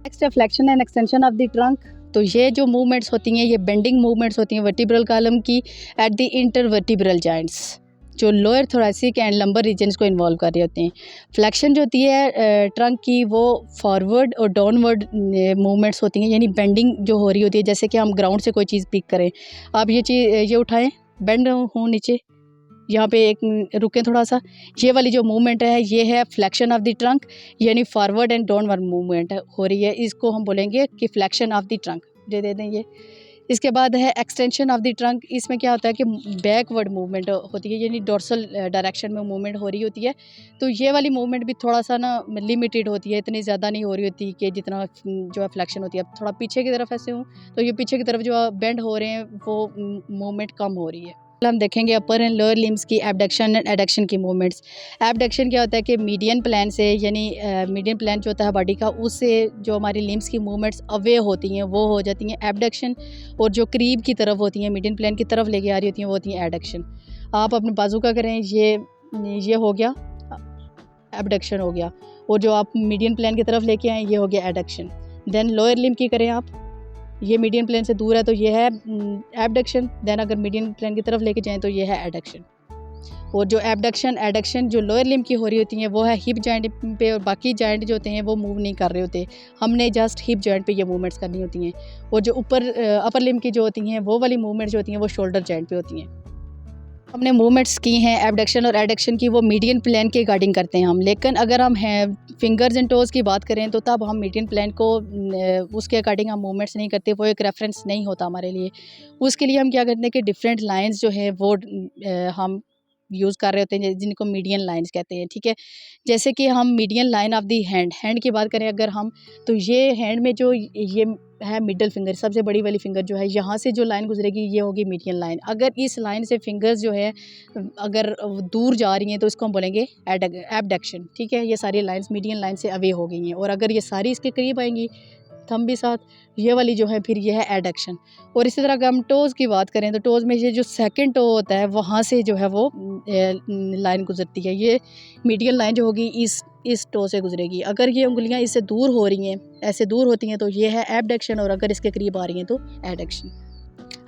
Next है flexion and extension of the trunk. तो ये जो मूवमेंट्स होती हैं ये बेंडिंग मूवमेंट्स होती हैं वर्टिब्रल कॉलम की एट द इंटरवर्टिब्रल जॉइंट्स, जो lower thoracic and lumbar regions को इन्वॉल्व कर रहे होते हैं। फ्लेक्शन जो होती है ट्रंक की वो फॉरवर्ड और डाउनवर्ड मूवमेंट्स होती हैं, यानी बेंडिंग जो हो रही होती है। जैसे कि हम ग्राउंड से कोई चीज़ पिक करें, आप ये उठाएं, बेंड हो नीचे, यहाँ पे एक रुकें थोड़ा सा, ये वाली जो मूवमेंट है ये है फ्लेक्शन ऑफ द ट्रंक, यानी फॉरवर्ड एंड डाउनवर्ड मूवमेंट हो रही है, इसको हम बोलेंगे कि फ्लेक्शन ऑफ द ट्रंक। दे दें ये। इसके बाद है एक्सटेंशन ऑफ द ट्रंक। इसमें क्या होता है कि बैकवर्ड मूवमेंट होती है, यानी डोर्सल डायरेक्शन में मूवमेंट हो रही होती है। तो ये वाली मूवमेंट भी थोड़ा सा ना लिमिटेड होती है, इतनी ज़्यादा नहीं हो रही होती कि जितना जो है फ्लेक्शन होती है। थोड़ा पीछे की तरफ ऐसे हूँ तो ये पीछे की तरफ जो बेंड हो रहे हैं वो मूवमेंट कम हो रही है। हम देखेंगे अपर एंड लोअर लिम्स की एबडक्शन एंड एडक्शन की मूवमेंट्स। एबडक्शन क्या होता है कि मीडियन प्लान से, यानी मीडियन प्लान जो होता है बॉडी का, उससे जो हमारी लिम्स की मूवमेंट्स अवे होती हैं वो हो जाती हैं एबडक्शन, और जो करीब की तरफ होती हैं मीडियन प्लान की तरफ लेके आ रही होती हैं वो होती हैं एडक्शन। आप अपने बाजू का करें, ये हो गया एबडक्शन हो गया, और जो आप मीडियन प्लान की तरफ लेके आएँ ये हो गया एडक्शन। देन लोअर लिम्ब की करें आप, ये मीडियन प्लेन से दूर है तो ये है एबडक्शन। देन अगर मीडियन प्लेन की तरफ लेके जाएं तो ये है एडक्शन। और जो एबडक्शन एडक्शन जो लोअर लिम्ब की हो रही होती हैं वो है हिप जॉइंट पे, और बाकी जॉइंट जो होते हैं वो मूव नहीं कर रहे होते, हमने जस्ट हिप जॉइंट पे ये मूवमेंट्स करनी होती हैं। और जो अपर लिम्ब की जो होती हैं वो वाली मूवमेंट्स जो होती हैं वो शोल्डर जॉइंट पे होती हैं। हमने मूवमेंट्स की हैं एबडक्शन और एडक्शन की, वो मीडियन प्लेन के अकॉर्डिंग करते हैं हम। लेकिन अगर हम हैं फिंगर्स एंड टोज़ की बात करें तो तब हम मीडियन प्लेन को उसके अकॉर्डिंग हम मूवमेंट्स नहीं करते, वो एक रेफरेंस नहीं होता हमारे लिए। उसके लिए हम क्या करते हैं कि डिफरेंट लाइंस जो है वो हम यूज़ कर रहे होते हैं जिनको मीडियन लाइंस कहते हैं। ठीक है, जैसे कि हम median line of the hand की बात करें अगर हम, तो ये हैंड में जो ये है मिडल फिंगर, सबसे बड़ी वाली फिंगर जो है, यहाँ से जो लाइन गुजरेगी ये होगी मीडियन लाइन। अगर इस लाइन से फिंगर्स जो है अगर दूर जा रही हैं तो इसको हम बोलेंगे एबडक्शन। ठीक है, ये सारी लाइंस मीडियन लाइन से अवे हो गई हैं, और अगर ये सारी इसके करीब आएंगी थंब भी साथ, ये वाली जो है फिर ये है एडक्शन। और इसी तरह अगर हम टोज़ की बात करें तो टोज़ में ये जो सेकंड टो होता है वहाँ से जो है वो लाइन गुजरती है, ये मीडियन लाइन जो होगी इस टो से गुजरेगी। अगर ये उंगलियां इससे दूर हो रही हैं, ऐसे दूर होती हैं, तो ये है एबडक्शन, और अगर इसके करीब आ रही हैं तो एडक्शन।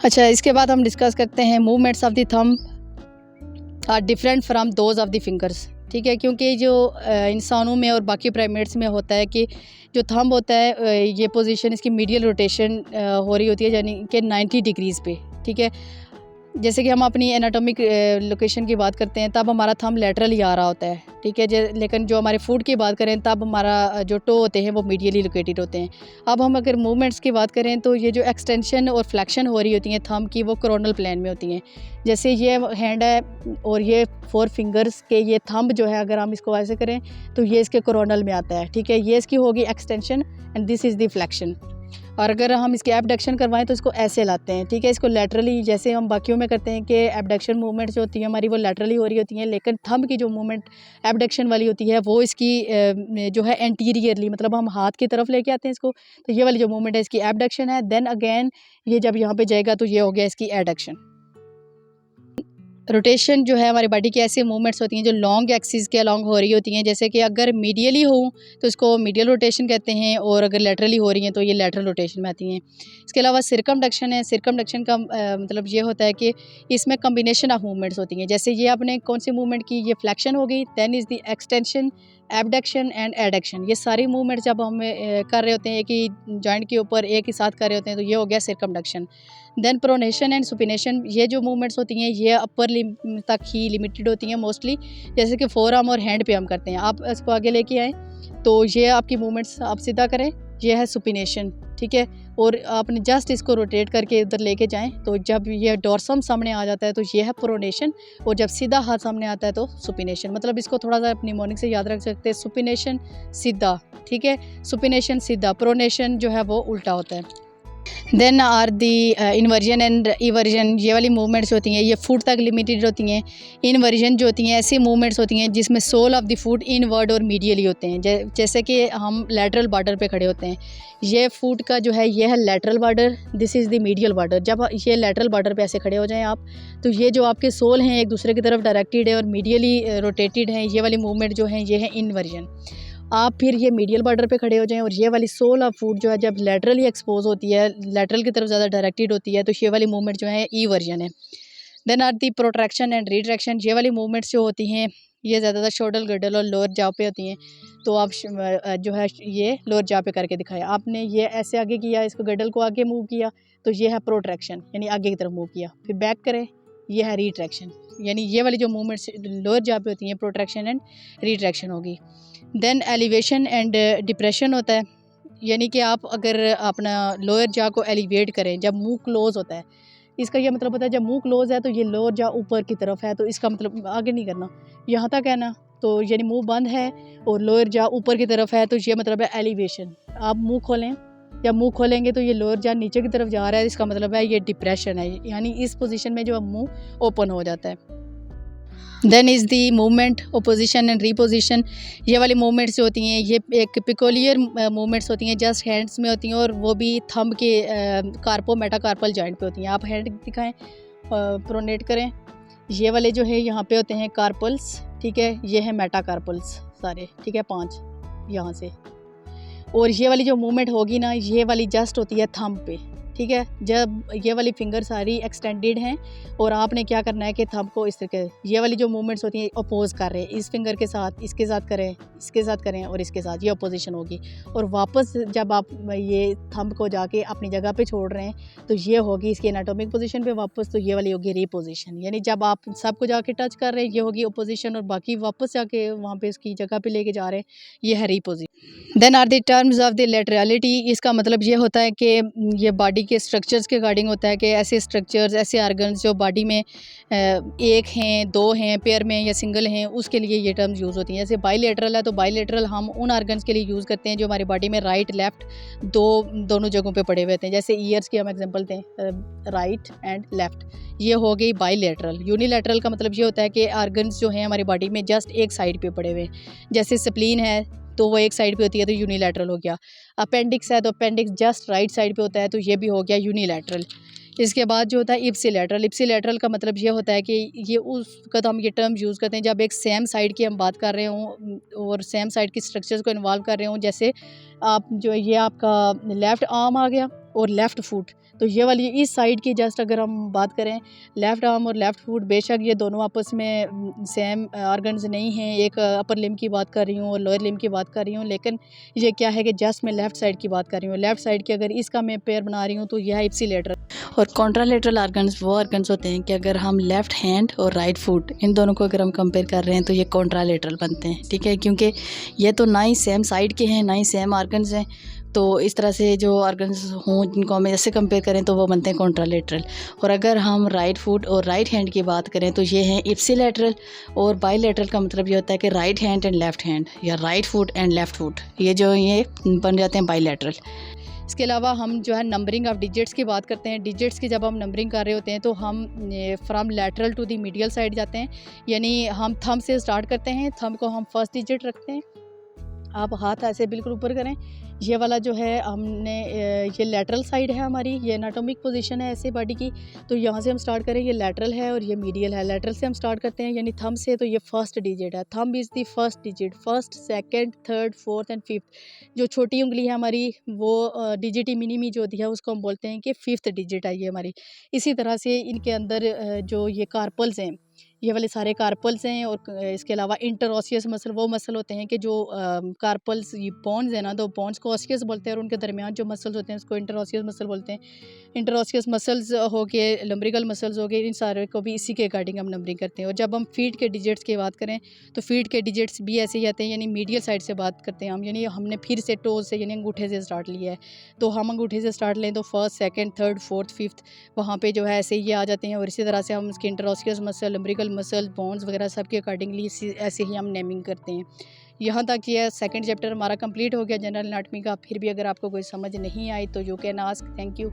अच्छा, इसके बाद हम डिस्कस करते हैं movements of the thumb are different from those of the fingers. ठीक है, क्योंकि जो इंसानों में और बाकी प्राइमेट्स में होता है कि जो थंब होता है ये पोजीशन इसकी मीडियल रोटेशन हो रही होती है, यानी कि 90 डिग्रीज़ पे। ठीक है, जैसे कि हम अपनी एनाटॉमिक लोकेशन की बात करते हैं तब हमारा थंब लेटरली आ रहा होता है। ठीक है, लेकिन जो हमारे फुट की बात करें तब हमारा जो टो होते हैं वो मीडियली लोकेटेड होते हैं। अब हम अगर मूवमेंट्स की बात करें तो ये जो एक्सटेंशन और फ्लेक्शन हो रही होती हैं थंब की, वो कोरोनल प्लेन में होती हैं। जैसे ये हैंड है और ये 4 फिंगर्स के ये थंब जो है, अगर हम इसको ऐसे करें तो ये इसके कोरोनल में आता है। ठीक है, ये इसकी होगी extension and this is the flexion. और अगर हम इसकी एबडक्शन करवाएं तो इसको ऐसे लाते हैं। ठीक है, इसको लेटरली, जैसे हम बाकियों में करते हैं कि एबडक्शन मूवमेंट जो होती है हमारी वो लेटरली हो रही होती हैं, लेकिन थंब की जो मूवमेंट एबडक्शन वाली होती है वो इसकी जो है एंटीरियरली, मतलब हम हाथ की तरफ लेके आते हैं इसको, तो ये वाली जो मूवमेंट है इसकी एबडक्शन है। देन अगेन ये जब यहाँ पे जाएगा तो ये हो गया इसकी एडक्शन। रोटेशन जो है हमारी बॉडी की ऐसी मूवमेंट्स होती हैं जो लॉन्ग एक्सिस के अलॉन्ग हो रही होती हैं। जैसे कि अगर मीडियली हो तो इसको मीडियल रोटेशन कहते हैं, और अगर लेटरली हो रही हैं तो ये लेटरल रोटेशन में आती हैं। इसके अलावा सिरकमडक्शन है। सिरकमडक्शन का मतलब ये होता है कि इसमें कम्बिनेशन ऑफ मूवमेंट्स होती हैं। जैसे ये आपने कौन सी मूवमेंट की, ये फ्लेक्शन हो गई, then is the extension, abduction and adduction. ये सारी मूवमेंट जब हम कर रहे होते हैं कि जॉइंट के ऊपर एक ही साथ कर रहे होते हैं तो ये हो गया सिरकमडक्शन। देन प्रोनेशन एंड सुपिनेशन, ये जो मूवमेंट्स होती हैं ये अपर लिम्ब तक ही लिमिटेड होती हैं मोस्टली। जैसे कि फोर आर्म और हैंड पे हम करते हैं। आप इसको आगे लेके आएँ तो ये आपकी मूवमेंट्स आप सीधा करें, ये है सुपिनेशन। ठीक है, और आपने जस्ट इसको रोटेट करके इधर लेके जाएं तो जब ये डोर्सम सामने आ जाता है तो ये है प्रोनेशन, और जब सीधा हाथ सामने आता है तो सुपिनेशन। मतलब इसको थोड़ा सा अपनी मॉर्निंग से याद रख सकते हैं, सुपिनेशन सीधा। ठीक है, सुपिनेशन सीधा, प्रोनेशन जो है वो उल्टा होता है। Then are the inversion and eversion, ये वाली मूवमेंट्स होती हैं ये फुट तक लिमिटेड होती हैं। इन्वर्जन जो होती हैं ऐसी मूवमेंट्स होती हैं जिसमें sole of the foot inward और मीडियली होते हैं। जैसे कि हम लैटरल बॉर्डर पे खड़े होते हैं, ये फुट का जो है ये है lateral border, this is the medial border. जब ये लैटरल बॉर्डर पे ऐसे खड़े हो जाएं आप, तो ये जो आपके सोल हैं एक दूसरे की तरफ डायरेक्टेड है और मीडियली रोटेटेड हैं। ये वाली मूवमेंट जो है ये है इन्वर्जन। आप फिर ये मीडियल बॉर्डर पे खड़े हो जाएं और ये वाली सोल ऑफ फुट जो है जब लेटरली एक्सपोज होती है, लेटरल की तरफ ज़्यादा डायरेक्टेड होती है, तो ये वाली मूवमेंट जो है ई वर्जन है। Then are the protraction and retraction. ये वाली मूवमेंट्स जो होती हैं ये ज़्यादातर शोल्डर गडल और लोअर जाव पे होती हैं। तो आप जो है ये लोअर जाव पे करके दिखाया आपने, ये ऐसे आगे किया, इसको गडल को आगे मूव किया, तो ये है प्रोट्रैक्शन यानी आगे की तरफ मूव किया, फिर बैक करें, ये है रिट्रैक्शन। यानी ये वाली जो मूवमेंट्स लोअर जाव पे होती हैं प्रोट्रैक्शन एंड रिट्रैक्शन होगी। देन एलिवेशन एंड डिप्रेशन होता है, यानी कि आप अगर अपना लोअर जा को एलिवेट करें जब मुंह क्लोज होता है, इसका ये मतलब होता है जब मुंह क्लोज है तो ये लोअर जा ऊपर की तरफ है, तो इसका मतलब आगे नहीं करना, यहाँ तक है ना, तो यानी मुंह बंद है और लोअर जा ऊपर की तरफ है, तो ये मतलब है एलिवेशन। आप मुंह खोलें, जब मुंह खोलेंगे तो ये लोअर जा नीचे की तरफ जा रहा है, इसका मतलब है ये डिप्रेशन है, यानी इस पोजीशन में जो मुंह ओपन हो जाता है। Then is the movement opposition and reposition. ये वाली मूवमेंट्स जो होती हैं ये एक पिकोलियर मूवमेंट्स होती हैं, जस्ट हैंड्स में होती हैं और वो भी थंब के कार्पो मेटाकार्पल जॉइंट पे होती हैं। आप हैंड दिखाएं, प्रोनेट करें, ये वाले जो है यहाँ पे होते हैं कार्पल्स, ठीक है, ये है मेटाकार्पल्स सारे, ठीक है, 5 यहाँ से। और ये वाली जो मूवमेंट होगी ना, ये वाली जस्ट होती है थंब पे, ठीक है। जब ये वाली फिंगर सारी एक्सटेंडेड हैं और आपने क्या करना है कि थंब को इस तरह, ये वाली जो मूवमेंट्स होती हैं अपोज कर रहे हैं, इस फिंगर के साथ, इसके साथ करें, इसके साथ करें और इसके साथ, ये अपोजिशन होगी। और वापस जब आप ये थंब को जाके अपनी जगह पे छोड़ रहे हैं तो ये होगी इसकी एनाटॉमिक पोजीशन पे वापस, तो ये वाली होगी रीपोजिशन। यानी जब आप सबको जाके टच कर रहे हैं ये होगी अपोजिशन और बाकी वापस जाके वहाँ पे इसकी जगह पे लेके जा रहे हैं, ये है reposition. Then are the terms of the laterality. इसका मतलब ये होता है कि ये बॉडी के स्ट्रक्चर्स के अकॉर्डिंग होता है कि ऐसे स्ट्रक्चर्स, ऐसे आर्गन्स जो बॉडी में एक हैं, 2 हैं, पेयर में या सिंगल हैं, उसके लिए ये टर्म्स यूज़ होती हैं। जैसे बाईलेटरल है तो बाईलेटरल हम उन आर्गन्स के लिए यूज़ करते हैं जो हमारी बॉडी में राइट लेफ़्ट दोनों जगहों पे पड़े हुए होते हैं। जैसे ईयर्स की हम एग्जांपल दें, राइट एंड लेफ़्ट, ये हो गई बाईलेटरल। यूनिलैटरल का मतलब ये होता है कि आर्गन्स जो हैं हमारी बॉडी में जस्ट एक साइड पे पड़े हुए हैं। जैसे स्प्लीन है तो वो एक साइड पे होती है तो यूनिलैटरल हो गया। अपेंडिक्स है तो अपेंडिक्स जस्ट राइट साइड पे होता है तो ये भी हो गया यूनिलैटरल। इसके बाद जो होता है इप्सिलैटरल। इप्सिलैटरल का मतलब ये होता है कि ये उसका तो हम ये टर्म यूज़ करते हैं जब एक सेम साइड की हम बात कर रहे हों और सेम साइड की स्ट्रक्चर्स को इन्वॉल्व कर रहे हों। जैसे आप जो ये आपका लेफ़्ट आर्म आ गया और लेफ़्ट फुट, तो ये वाली इस साइड की जस्ट अगर हम बात करें लेफ़्ट आर्म और लेफ़्ट फुट, बेशक ये दोनों आपस में सेम ऑर्गन्स नहीं हैं, एक अपर लिम्ब की बात कर रही हूँ और लोअर लिम्ब की बात कर रही हूँ, लेकिन ये क्या है कि जस्ट मैं लेफ़्ट साइड की बात कर रही हूँ। लेफ़्ट साइड की अगर इसका मैं पेयर बना रही हूँ तो यह है इप्सिलेटरल। और कॉन्ट्रालेटरल ऑर्गन्स वो ऑर्गन्स होते हैं कि अगर हम लेफ़्ट हैंड और राइट फुट इन दोनों को अगर हम कंपेयर कर रहे हैं तो ये कॉन्ट्रालेटरल बनते हैं, ठीक है, क्योंकि ये तो ना ही सेम साइड के हैं ना ही सेम ऑर्गन्स हैं। तो इस तरह से जो ऑर्गन्स हों जिनको हम ऐसे कंपेयर करें तो वो बनते हैं कॉन्ट्रालेटरल। और अगर हम राइट फुट और राइट हैंड की बात करें तो ये हैं इप्सिलेटरल। और बाईलेटरल का मतलब ये होता है कि right hand and left hand या right foot and left foot, ये जो ये बन जाते हैं बाईलेटरल। इसके अलावा हम जो है नंबरिंग ऑफ डिजिट्स की बात करते हैं। डिजिट्स की जब हम नंबरिंग कर रहे होते हैं तो हम from lateral to the medial side जाते हैं, यानी हम थंब से स्टार्ट करते हैं, थंब को हम फर्स्ट डिजिट रखते हैं। आप हाथ ऐसे बिल्कुल ऊपर करें, ये वाला जो है हमने ये लैटरल साइड है हमारी, ये एनाटॉमिक पोजीशन है ऐसे बॉडी की, तो यहाँ से हम स्टार्ट करें, ये लैटरल है और ये मीडियल है। लैटरल से हम स्टार्ट करते हैं यानी थंब से, तो ये फर्स्ट डिजिट है। Thumb is the first digit, first, second, third, fourth and fifth. जो छोटी उंगली है हमारी वो डिजिटी मिनिमी जो होती है उसको हम बोलते हैं कि फिफ्थ डिजिट है ये हमारी। इसी तरह से इनके अंदर जो ये कार्पल्स हैं, ये वाले सारे कार्पल्स हैं। और इसके अलावा इंटरऑसियस मसल वो मसल होते हैं कि जो कार्पल्स ये बोन्स है ना, तो बोन्स को ऑसियस बोलते हैं और उनके दरमियान जो मसल्स होते हैं उसको इंटरऑसियस मसल बोलते हैं। इंटरऑसियस मसल्स हो गए, लम्ब्रिकल मसल्स हो गए, इन सारे को भी इसी के अकॉर्डिंग हम नंबरिंग करते हैं। और जब हम फीट के डिजिट्स की बात करें तो फीट के डिजिट्स भी ऐसे ही आते हैं, यानी मीडियल साइड से बात करते हैं हम, यानी हमने फिर से टोज से यानी अंगूठे से स्टार्ट लिया है, तो हम अंगूठे से स्टार्ट लें तो first, second, third, fourth, fifth वहाँ पे जो है ऐसे ही आ जाते हैं। और इसी तरह से हम इसके interosseous muscle, lumbrical muscle, bones वगैरह सब के अकॉर्डिंगली ऐसे ही हम नेमिंग करते हैं। यहाँ तक ये सेकंड चैप्टर हमारा कंप्लीट हो गया जनरल एनाटॉमी का। फिर भी अगर आपको कोई समझ नहीं आई तो you can ask. Thank you.